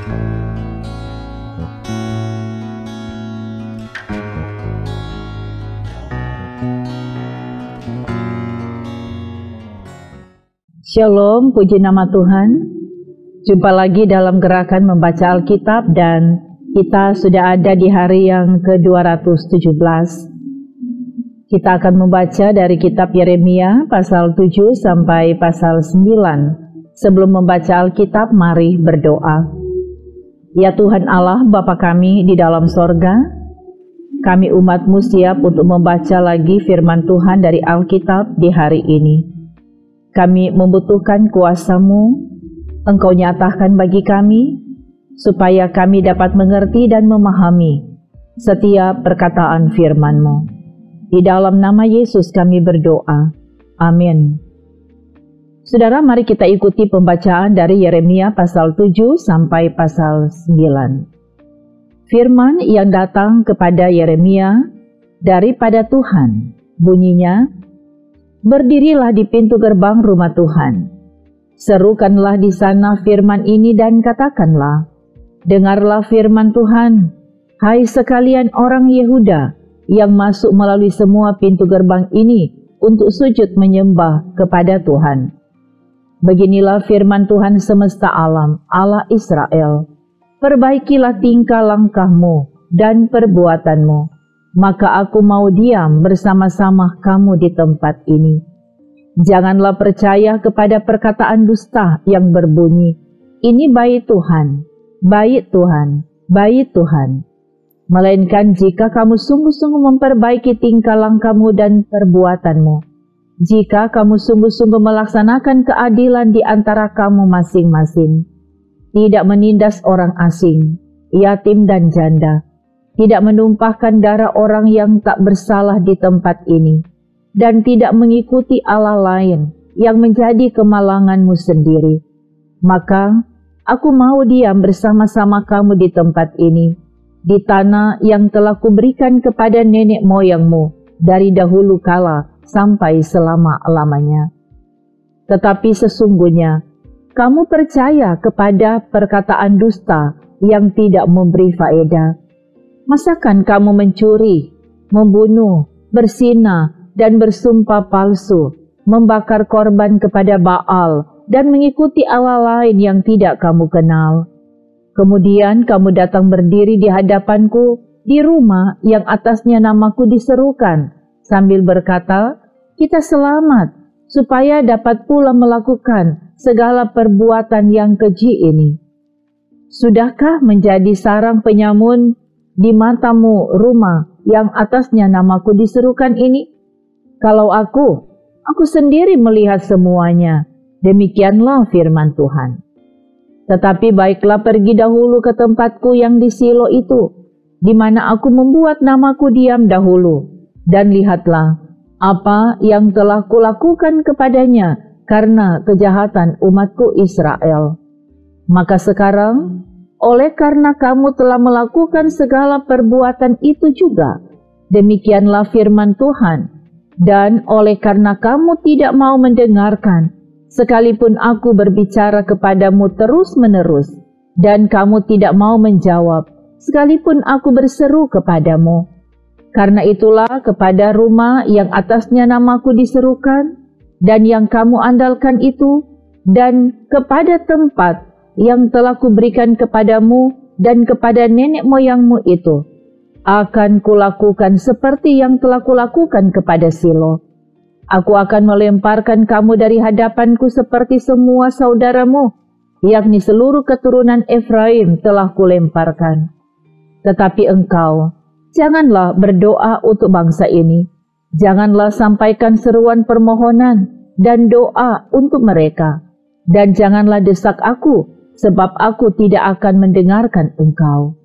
Shalom, puji nama Tuhan. Jumpa lagi dalam gerakan membaca Alkitab dan kita sudah ada di hari yang ke-217. Kita akan membaca dari kitab Yeremia pasal 7 sampai pasal 9. Sebelum membaca Alkitab, mari berdoa. Ya Tuhan Allah, Bapa kami di dalam sorga, kami umat-Mu siap untuk membaca lagi firman Tuhan dari Alkitab di hari ini. Kami membutuhkan kuasa-Mu, Engkau nyatakan bagi kami, supaya kami dapat mengerti dan memahami setiap perkataan firman-Mu. Di dalam nama Yesus kami berdoa. Amin. Saudara, mari kita ikuti pembacaan dari Yeremia pasal 7 sampai pasal 9. Firman yang datang kepada Yeremia daripada Tuhan, bunyinya, berdirilah di pintu gerbang rumah Tuhan. Serukanlah di sana firman ini dan katakanlah, dengarlah firman Tuhan, hai sekalian orang Yehuda yang masuk melalui semua pintu gerbang ini untuk sujud menyembah kepada Tuhan. Beginilah firman Tuhan semesta alam, Allah Israel. Perbaikilah tingkah langkahmu dan perbuatanmu, maka aku mau diam bersama-sama kamu di tempat ini. Janganlah percaya kepada perkataan dusta yang berbunyi, ini bait Tuhan, bait Tuhan, bait Tuhan. Melainkan jika kamu sungguh-sungguh memperbaiki tingkah langkahmu dan perbuatanmu, jika kamu sungguh-sungguh melaksanakan keadilan di antara kamu masing-masing, tidak menindas orang asing, yatim dan janda, tidak menumpahkan darah orang yang tak bersalah di tempat ini, dan tidak mengikuti Allah lain yang menjadi kemalanganmu sendiri, maka aku mau diam bersama-sama kamu di tempat ini, di tanah yang telah kuberikan kepada nenek moyangmu dari dahulu kala sampai selama-lamanya. Tetapi sesungguhnya, kamu percaya kepada perkataan dusta yang tidak memberi faedah. Masakan kamu mencuri, membunuh, berzina, dan bersumpah palsu, membakar korban kepada Baal, dan mengikuti Allah lain yang tidak kamu kenal? Kemudian kamu datang berdiri di hadapanku di rumah yang atasnya namaku diserukan, sambil berkata, kita selamat, supaya dapat pula melakukan segala perbuatan yang keji ini. Sudahkah menjadi sarang penyamun di matamu rumah yang atasnya namaku diserukan ini? Kalau aku sendiri melihat semuanya, demikianlah firman Tuhan. Tetapi baiklah pergi dahulu ke tempatku yang di Silo itu, di mana aku membuat namaku diam dahulu, dan lihatlah apa yang telah kulakukan kepadanya karena kejahatan umatku Israel. Maka sekarang, oleh karena kamu telah melakukan segala perbuatan itu juga, demikianlah firman Tuhan, dan oleh karena kamu tidak mau mendengarkan, sekalipun aku berbicara kepadamu terus-menerus, dan kamu tidak mau menjawab, sekalipun aku berseru kepadamu. Karena itulah kepada rumah yang atasnya namaku diserukan, dan yang kamu andalkan itu, dan kepada tempat yang telah kuberikan kepadamu dan kepada nenek moyangmu itu, akan kulakukan seperti yang telah kulakukan kepada Silo. Aku akan melemparkan kamu dari hadapanku seperti semua saudaramu, yakni seluruh keturunan Efraim telah kulemparkan. Tetapi engkau, janganlah berdoa untuk bangsa ini, janganlah sampaikan seruan permohonan dan doa untuk mereka, dan janganlah desak aku, sebab aku tidak akan mendengarkan engkau.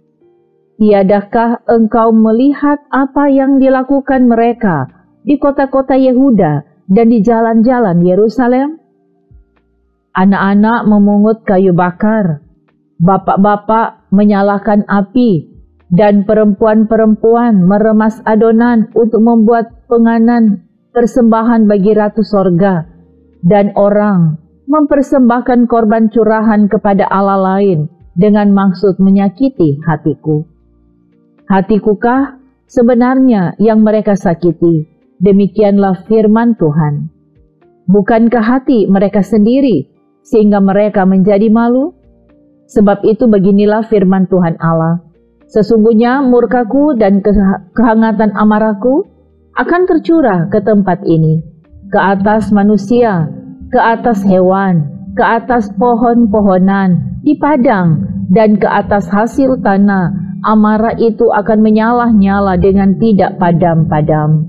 Tiadakah engkau melihat apa yang dilakukan mereka di kota-kota Yehuda dan di jalan-jalan Yerusalem? Anak-anak memungut kayu bakar, bapak-bapak menyalakan api, dan perempuan-perempuan meremas adonan untuk membuat penganan persembahan bagi Ratu Sorga, dan orang mempersembahkan korban curahan kepada Allah lain dengan maksud menyakiti hatiku. Hatikukah sebenarnya yang mereka sakiti? Demikianlah firman Tuhan. Bukankah hati mereka sendiri sehingga mereka menjadi malu? Sebab itu beginilah firman Tuhan Allah. Sesungguhnya murkaku dan kehangatan amarahku akan tercurah ke tempat ini, ke atas manusia, ke atas hewan, ke atas pohon-pohonan di padang, dan ke atas hasil tanah. Amarah itu akan menyala-nyala dengan tidak padam-padam.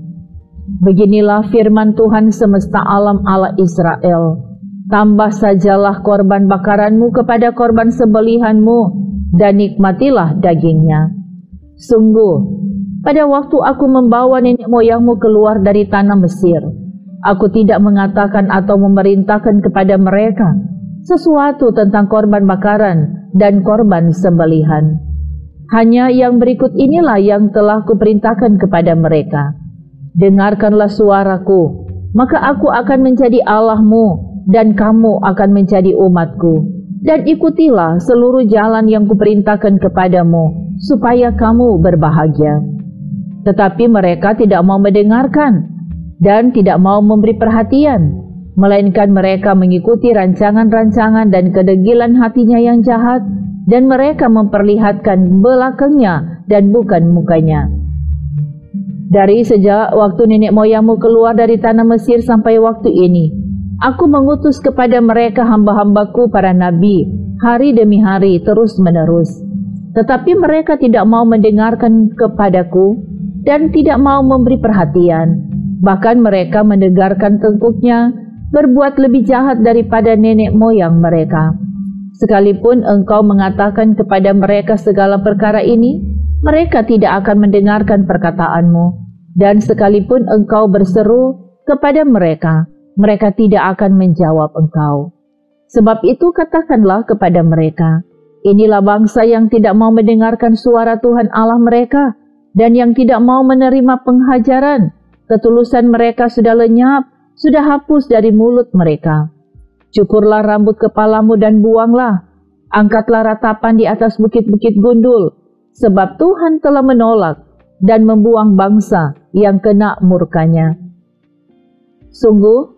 Beginilah firman Tuhan semesta alam Allah Israel. Tambah sajalah korban bakaranmu kepada korban sembelihanmu, dan nikmatilah dagingnya. Sungguh, pada waktu aku membawa nenek moyangmu keluar dari tanah Mesir, aku tidak mengatakan atau memerintahkan kepada mereka sesuatu tentang korban bakaran dan korban sembelihan. Hanya yang berikut inilah yang telah kuperintahkan kepada mereka. Dengarkanlah suaraku, maka aku akan menjadi Allahmu, dan kamu akan menjadi umatku. Dan ikutilah seluruh jalan yang kuperintahkan kepadamu, supaya kamu berbahagia. Tetapi mereka tidak mau mendengarkan, dan tidak mau memberi perhatian, melainkan mereka mengikuti rancangan-rancangan dan kedegilan hatinya yang jahat, dan mereka memperlihatkan belakangnya dan bukan mukanya. Dari sejak waktu nenek moyangmu keluar dari tanah Mesir sampai waktu ini, aku mengutus kepada mereka hamba-hambaku para nabi, hari demi hari terus menerus. Tetapi mereka tidak mau mendengarkan kepadaku, dan tidak mau memberi perhatian. Bahkan mereka mendengarkan tengkuknya, berbuat lebih jahat daripada nenek moyang mereka. Sekalipun engkau mengatakan kepada mereka segala perkara ini, mereka tidak akan mendengarkan perkataanmu. Dan sekalipun engkau berseru kepada mereka, mereka tidak akan menjawab engkau. Sebab itu katakanlah kepada mereka, inilah bangsa yang tidak mau mendengarkan suara Tuhan Allah mereka, dan yang tidak mau menerima penghajaran. Ketulusan mereka sudah lenyap, sudah hapus dari mulut mereka. Cukurlah rambut kepalamu dan buanglah. Angkatlah ratapan di atas bukit-bukit gundul, sebab Tuhan telah menolak dan membuang bangsa yang kena murkanya. Sungguh,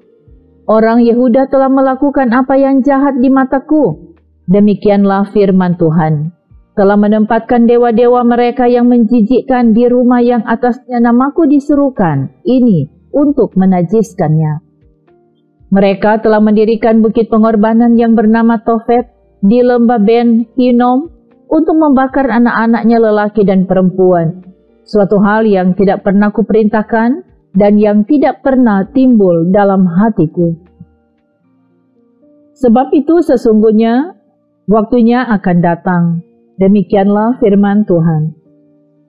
orang Yehuda telah melakukan apa yang jahat di mataku. Demikianlah firman Tuhan. Telah menempatkan dewa-dewa mereka yang menjijikkan di rumah yang atasnya namaku diserukan, ini untuk menajiskannya. Mereka telah mendirikan bukit pengorbanan yang bernama Tofet di lembah Ben Hinnom untuk membakar anak-anaknya lelaki dan perempuan, suatu hal yang tidak pernah kuperintahkan dan yang tidak pernah timbul dalam hatiku. Sebab itu sesungguhnya waktunya akan datang, demikianlah firman Tuhan,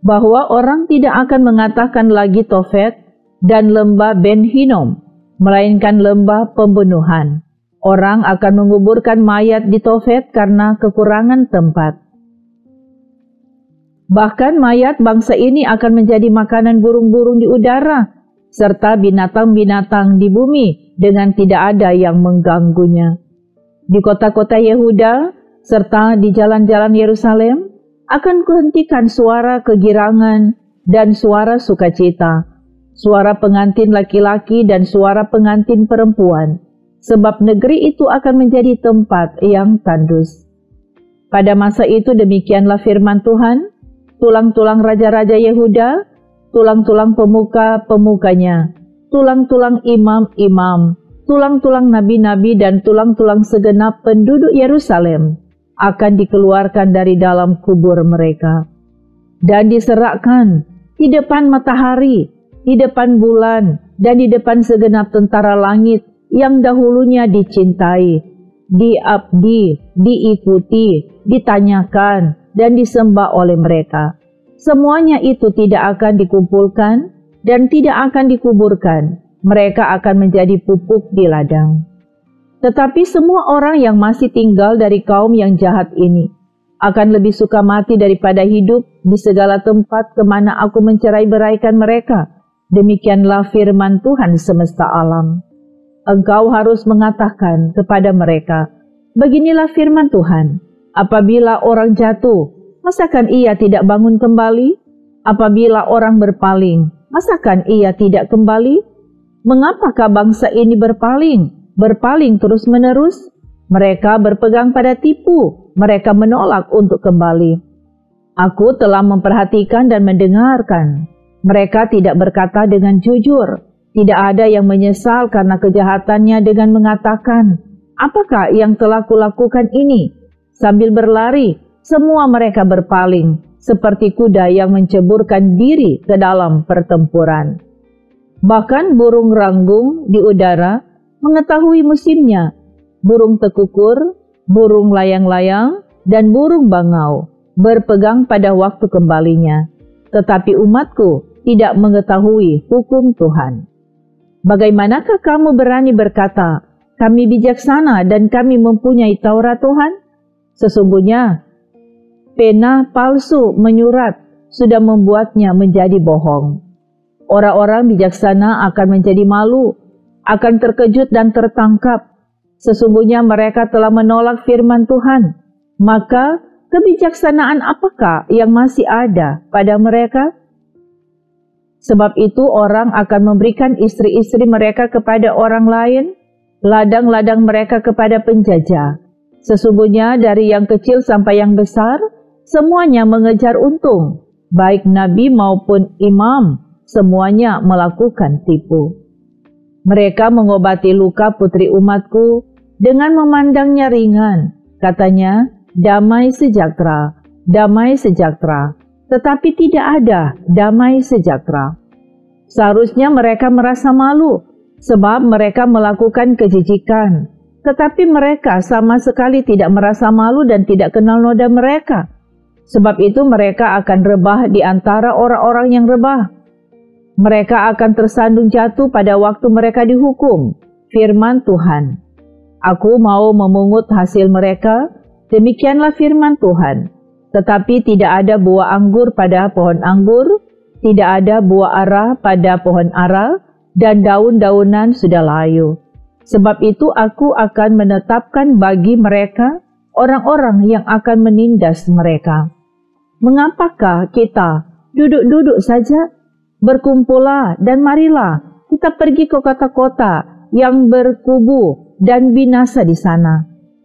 bahwa orang tidak akan mengatakan lagi Tofet dan lembah Ben Hinnom, melainkan lembah pembunuhan. Orang akan menguburkan mayat di Tofet karena kekurangan tempat. Bahkan mayat bangsa ini akan menjadi makanan burung-burung di udara, serta binatang-binatang di bumi dengan tidak ada yang mengganggunya. Di kota-kota Yehuda, serta di jalan-jalan Yerusalem, akan kuhentikan suara kegirangan dan suara sukacita, suara pengantin laki-laki dan suara pengantin perempuan, sebab negeri itu akan menjadi tempat yang tandus. Pada masa itu demikianlah firman Tuhan, tulang-tulang raja-raja Yehuda, tulang-tulang pemuka-pemukanya, tulang-tulang imam-imam, tulang-tulang nabi-nabi dan tulang-tulang segenap penduduk Yerusalem akan dikeluarkan dari dalam kubur mereka dan diserahkan di depan matahari, di depan bulan, dan di depan segenap tentara langit yang dahulunya dicintai, diabdi, diikuti, ditanyakan, dan disembah oleh mereka. Semuanya itu tidak akan dikumpulkan dan tidak akan dikuburkan. Mereka akan menjadi pupuk di ladang. Tetapi semua orang yang masih tinggal dari kaum yang jahat ini akan lebih suka mati daripada hidup di segala tempat kemana aku mencerai-beraikan mereka. Demikianlah firman Tuhan semesta alam. Engkau harus mengatakan kepada mereka, beginilah firman Tuhan, Apabila orang jatuh, masakan ia tidak bangun kembali? Apabila orang berpaling, masakan ia tidak kembali? Mengapakah bangsa ini berpaling terus-menerus? Mereka berpegang pada tipu, mereka menolak untuk kembali. Aku telah memperhatikan dan mendengarkan. Mereka tidak berkata dengan jujur. Tidak ada yang menyesal karena kejahatannya dengan mengatakan, "Apakah yang telah kulakukan ini?" Sambil berlari, semua mereka berpaling, seperti kuda yang menceburkan diri ke dalam pertempuran. Bahkan burung ranggung di udara mengetahui musimnya. Burung tekukur, burung layang-layang, dan burung bangau berpegang pada waktu kembalinya. Tetapi umatku tidak mengetahui hukum Tuhan. Bagaimanakah kamu berani berkata, "Kami bijaksana dan kami mempunyai Taurat Tuhan"? Sesungguhnya, pena palsu menyurat sudah membuatnya menjadi bohong. Orang-orang bijaksana akan menjadi malu, akan terkejut dan tertangkap. Sesungguhnya mereka telah menolak firman Tuhan. Maka kebijaksanaan apakah yang masih ada pada mereka? Sebab itu orang akan memberikan istri-istri mereka kepada orang lain, ladang-ladang mereka kepada penjajah. Sesungguhnya dari yang kecil sampai yang besar, semuanya mengejar untung. Baik nabi maupun imam, semuanya melakukan tipu. Mereka mengobati luka putri umatku dengan memandangnya ringan. Katanya, damai sejahtera, damai sejahtera. Tetapi tidak ada damai sejahtera. Seharusnya mereka merasa malu, sebab mereka melakukan kejijikan. Tetapi mereka sama sekali tidak merasa malu dan tidak kenal noda mereka. Sebab itu mereka akan rebah di antara orang-orang yang rebah. Mereka akan tersandung jatuh pada waktu mereka dihukum. Firman Tuhan. Aku mau memungut hasil mereka, demikianlah firman Tuhan. Tetapi tidak ada buah anggur pada pohon anggur, tidak ada buah ara pada pohon ara, dan daun-daunan sudah layu. Sebab itu aku akan menetapkan bagi mereka orang-orang yang akan menindas mereka. Mengapakah kita duduk-duduk saja? Berkumpullah dan marilah kita pergi ke kota-kota yang berkubu dan binasa di sana.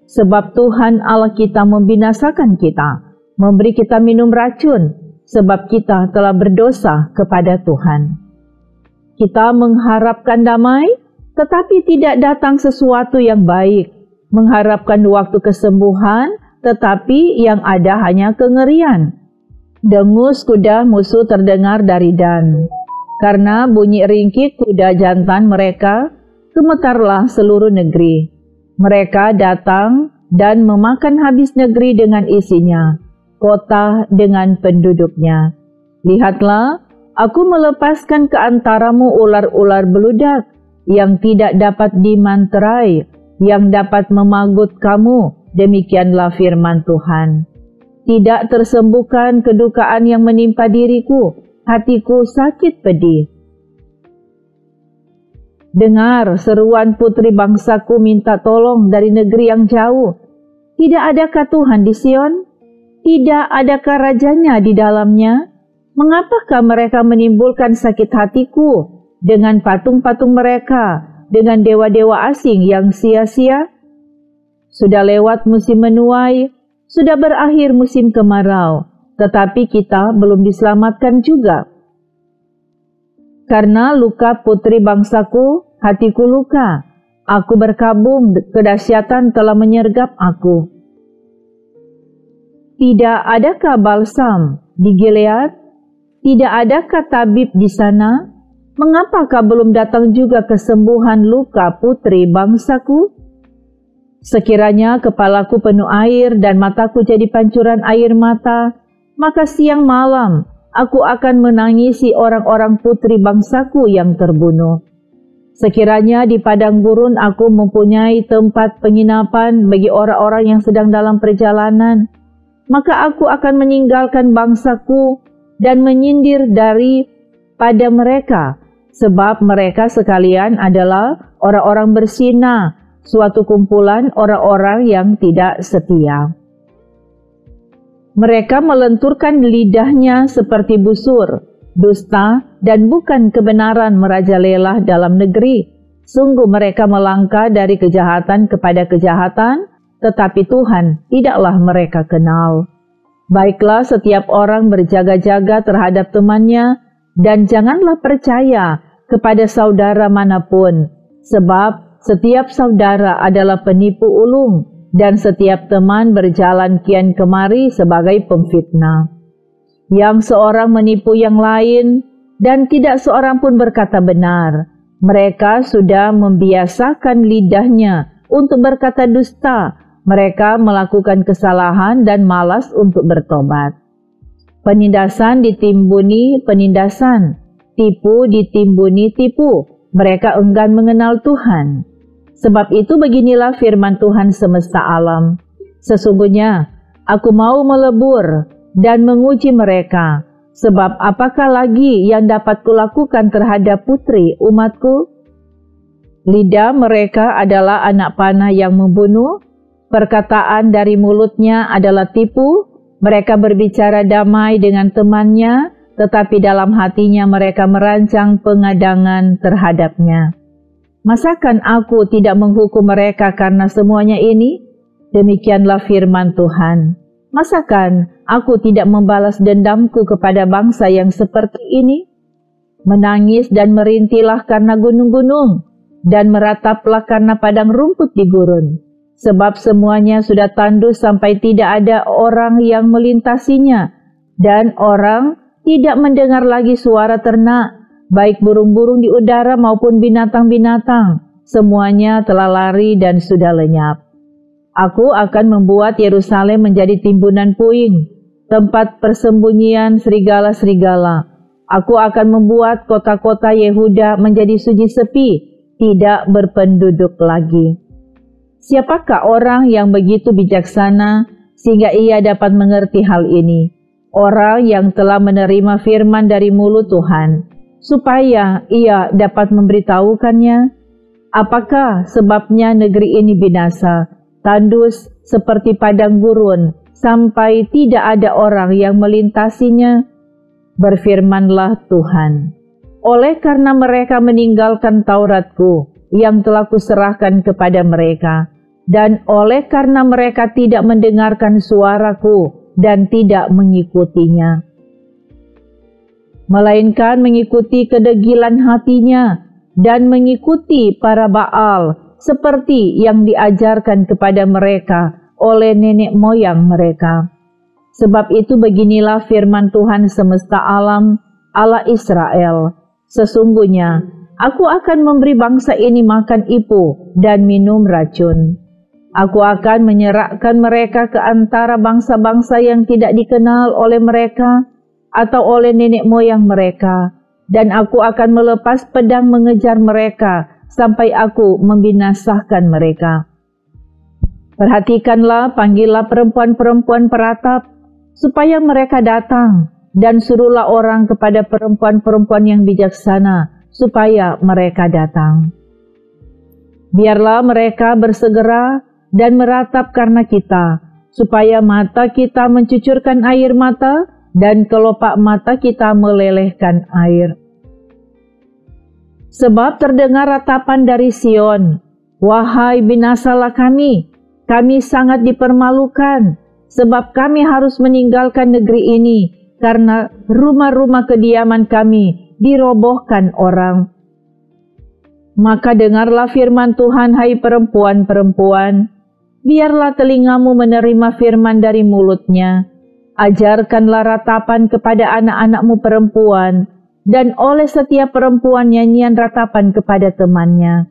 Sebab Tuhan Allah kita membinasakan kita, memberi kita minum racun, sebab kita telah berdosa kepada Tuhan. Kita mengharapkan damai, tetapi tidak datang sesuatu yang baik. Mengharapkan waktu kesembuhan, tetapi yang ada hanya kengerian. Dengus kuda musuh terdengar dari Dan. Karena bunyi ringkik kuda jantan mereka, gemetarlah seluruh negeri. Mereka datang dan memakan habis negeri dengan isinya, kota dengan penduduknya. Lihatlah, aku melepaskan ke antaramu ular-ular beludak yang tidak dapat dimanterai, yang dapat memagut kamu. Demikianlah firman Tuhan. Tidak tersembuhkan kedukaan yang menimpa diriku, hatiku sakit pedih. Dengar seruan putri bangsaku minta tolong dari negeri yang jauh. Tidak adakah Tuhan di Sion? Tidak adakah rajanya di dalamnya? Mengapakah mereka menimbulkan sakit hatiku dengan patung-patung mereka, dengan dewa-dewa asing yang sia-sia? Sudah lewat musim menuai, sudah berakhir musim kemarau, tetapi kita belum diselamatkan juga. Karena luka putri bangsaku, hatiku luka. Aku berkabung, kedahsyatan telah menyergap aku. Tidak adakah balsam di Gilead? Tidak adakah tabib di sana? Mengapakah belum datang juga kesembuhan luka putri bangsaku? Sekiranya kepalaku penuh air dan mataku jadi pancuran air mata, maka siang malam aku akan menangisi orang-orang putri bangsaku yang terbunuh. Sekiranya di padang gurun aku mempunyai tempat penginapan bagi orang-orang yang sedang dalam perjalanan, maka aku akan meninggalkan bangsaku dan menyindir daripada mereka, sebab mereka sekalian adalah orang-orang berzina, suatu kumpulan orang-orang yang tidak setia. Mereka melenturkan lidahnya seperti busur, dusta dan bukan kebenaran merajalela dalam negeri. Sungguh mereka melangkah dari kejahatan kepada kejahatan, tetapi Tuhan tidaklah mereka kenal. Baiklah setiap orang berjaga-jaga terhadap temannya, dan janganlah percaya kepada saudara manapun, sebab setiap saudara adalah penipu ulung, dan setiap teman berjalan kian kemari sebagai pemfitnah. Yang seorang menipu yang lain, dan tidak seorang pun berkata benar. Mereka sudah membiasakan lidahnya untuk berkata dusta. Mereka melakukan kesalahan dan malas untuk bertobat. Penindasan ditimbuni penindasan, tipu ditimbuni tipu. Mereka enggan mengenal Tuhan. Sebab itu beginilah firman Tuhan semesta alam. Sesungguhnya aku mau melebur dan menguji mereka. Sebab apakah lagi yang dapat kulakukan terhadap putri umatku? Lidah mereka adalah anak panah yang membunuh. Perkataan dari mulutnya adalah tipu. Mereka berbicara damai dengan temannya, tetapi dalam hatinya mereka merancang pengadangan terhadapnya. Masakan aku tidak menghukum mereka karena semuanya ini? Demikianlah firman Tuhan. Masakan aku tidak membalas dendamku kepada bangsa yang seperti ini? Menangis dan merintilah karena gunung-gunung, dan merataplah karena padang rumput di gurun. Sebab semuanya sudah tandus sampai tidak ada orang yang melintasinya, dan orang tidak mendengar lagi suara ternak. Baik burung-burung di udara maupun binatang-binatang, semuanya telah lari dan sudah lenyap. Aku akan membuat Yerusalem menjadi timbunan puing, tempat persembunyian serigala-serigala. Aku akan membuat kota-kota Yehuda menjadi sunyi sepi, tidak berpenduduk lagi. Siapakah orang yang begitu bijaksana sehingga ia dapat mengerti hal ini? Orang yang telah menerima firman dari mulut Tuhan, supaya ia dapat memberitahukannya. Apakah sebabnya negeri ini binasa, tandus seperti padang gurun, sampai tidak ada orang yang melintasinya? Berfirmanlah Tuhan, oleh karena mereka meninggalkan Tauratku yang telah kuserahkan kepada mereka, dan oleh karena mereka tidak mendengarkan suaraku dan tidak mengikutinya, melainkan mengikuti kedegilan hatinya dan mengikuti para Baal seperti yang diajarkan kepada mereka oleh nenek moyang mereka. Sebab itu beginilah firman Tuhan semesta alam, Allah Israel, sesungguhnya aku akan memberi bangsa ini makan ipu dan minum racun. Aku akan menyerahkan mereka ke antara bangsa-bangsa yang tidak dikenal oleh mereka atau oleh nenek moyang mereka, dan aku akan melepas pedang mengejar mereka sampai aku membinasakan mereka. Perhatikanlah, panggillah perempuan-perempuan peratap, supaya mereka datang, dan suruhlah orang kepada perempuan-perempuan yang bijaksana, supaya mereka datang. Biarlah mereka bersegera dan meratap karena kita, supaya mata kita mencucurkan air mata, dan kelopak mata kita melelehkan air. Sebab terdengar ratapan dari Sion, wahai binasalah kami sangat dipermalukan, sebab kami harus meninggalkan negeri ini, karena rumah-rumah kediaman kami dirobohkan orang. Maka dengarlah firman Tuhan, hai perempuan-perempuan, biarlah telingamu menerima firman dari mulutnya. Ajarkanlah ratapan kepada anak-anakmu perempuan, dan oleh setiap perempuan nyanyian ratapan kepada temannya.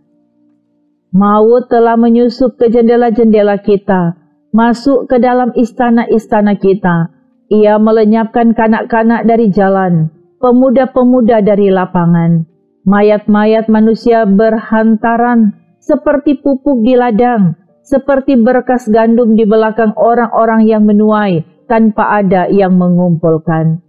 Maut telah menyusup ke jendela-jendela kita, masuk ke dalam istana-istana kita. Ia melenyapkan kanak-kanak dari jalan, pemuda-pemuda dari lapangan. Mayat-mayat manusia berhantaran, seperti pupuk di ladang, seperti berkas gandum di belakang orang-orang yang menuai, tanpa ada yang mengumpulkan.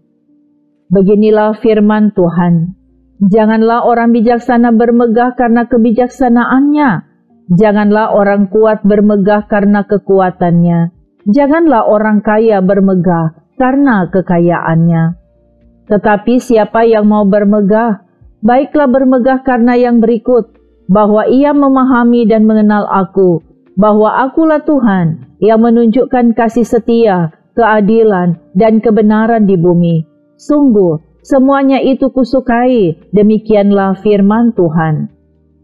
Beginilah firman Tuhan. Janganlah orang bijaksana bermegah karena kebijaksanaannya. Janganlah orang kuat bermegah karena kekuatannya. Janganlah orang kaya bermegah karena kekayaannya. Tetapi siapa yang mau bermegah, baiklah bermegah karena yang berikut, bahwa ia memahami dan mengenal aku, bahwa akulah Tuhan yang menunjukkan kasih setia, keadilan, dan kebenaran di bumi. Sungguh, semuanya itu kusukai, demikianlah firman Tuhan.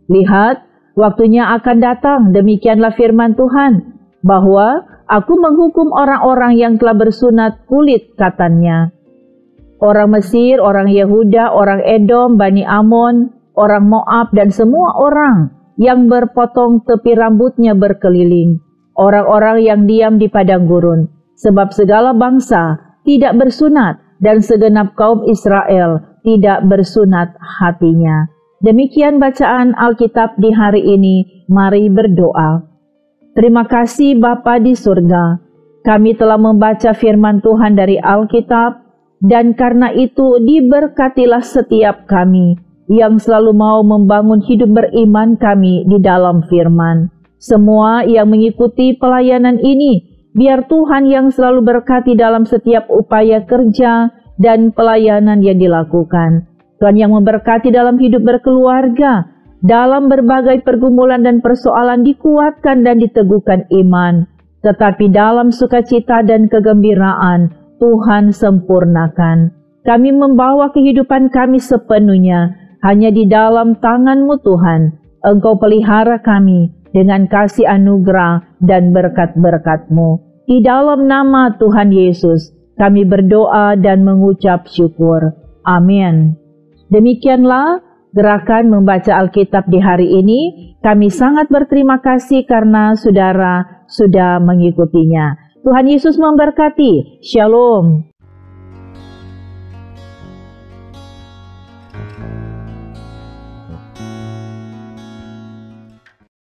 Lihat, waktunya akan datang, demikianlah firman Tuhan, bahwa aku menghukum orang-orang yang telah bersunat kulit katanya. Orang Mesir, orang Yehuda, orang Edom, Bani Amon, orang Moab, dan semua orang yang berpotong tepi rambutnya berkeliling. Orang-orang yang diam di padang gurun. Sebab segala bangsa tidak bersunat dan segenap kaum Israel tidak bersunat hatinya. Demikian bacaan Alkitab di hari ini. Mari berdoa. Terima kasih Bapa di surga. Kami telah membaca firman Tuhan dari Alkitab, dan karena itu diberkatilah setiap kami yang selalu mau membangun hidup beriman kami di dalam firman. Semua yang mengikuti pelayanan ini, biar Tuhan yang selalu berkati dalam setiap upaya kerja dan pelayanan yang dilakukan. Tuhan yang memberkati dalam hidup berkeluarga, dalam berbagai pergumulan dan persoalan dikuatkan dan diteguhkan iman. Tetapi dalam sukacita dan kegembiraan, Tuhan sempurnakan. Kami membawa kehidupan kami sepenuhnya hanya di dalam tangan-Mu Tuhan. Engkau pelihara kami dengan kasih anugerah dan berkat-berkat-Mu. Di dalam nama Tuhan Yesus, kami berdoa dan mengucap syukur. Amin. Demikianlah gerakan membaca Alkitab di hari ini. Kami sangat berterima kasih karena saudara sudah mengikutinya. Tuhan Yesus memberkati. Shalom.